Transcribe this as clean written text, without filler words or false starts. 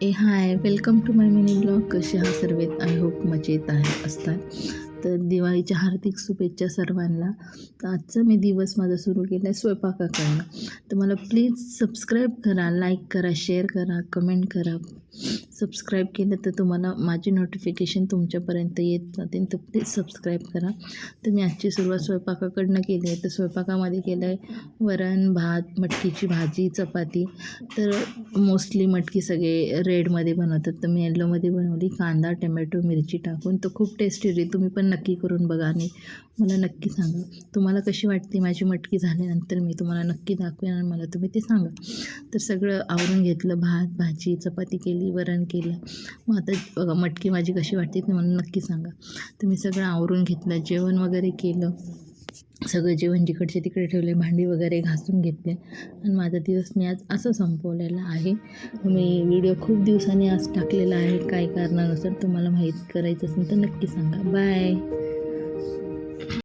High, welcome to my mini blog. कसे आहात सर्व? आय होप मजेत असतात. तर दिवाळीच्या हार्दिक शुभेच्छा सर्वांना. तर आजचा मी दिवस माझा सुरू केला आहे स्वयंपाकाकडनं. तर मला प्लीज सबस्क्राईब करा, लाईक करा, शेअर करा, कमेंट करा. सबस्क्राईब केलं तर तुम्हाला माझी नोटिफिकेशन तुमच्यापर्यंत येत जातील. तर प्लीज सबस्क्राईब करा. तर मी आजची सुरुवात स्वयंपाकाकडनं केली आहे. तर स्वयंपाकामध्ये केलं आहे वरण, भात, मटकीची भाजी, चपाती. तर मोस्टली मटकी सगळे रेडमध्ये बनवतात, तर मी येल्लोमध्ये बनवली. कांदा, टमॅटो, मिरची टाकून. तर खूप टेस्टी होती. तुम्ही पण नक्की करून बघा आणि मला नक्की सांगा तुम्हाला कशी वाटते माझी मटकी. झाल्यानंतर मी तुम्हाला नक्की दाखवेन आणि मला तुम्ही ते सांगा. तर सगळं आवरून घेतलं. भात, भाजी, चपाती केली, वरण केलं. मग आता बघा मटकी माझी कशी वाटते ते मला नक्की सांगा. तर मी सगळं आवरून घेतलं, जेवण वगैरे केलं. सगळं जेवण जिकडचे तिकडे ठेवले, भांडी वगैरे घासून घेतले आणि माझा दिवस मी आज असं संपवलेला आहे. मी व्हिडिओ खूप दिवसांनी आज टाकलेला आहे. काय कारणानुसार तुम्हाला माहीत करायचं असेल तर नक्की सांगा. बाय.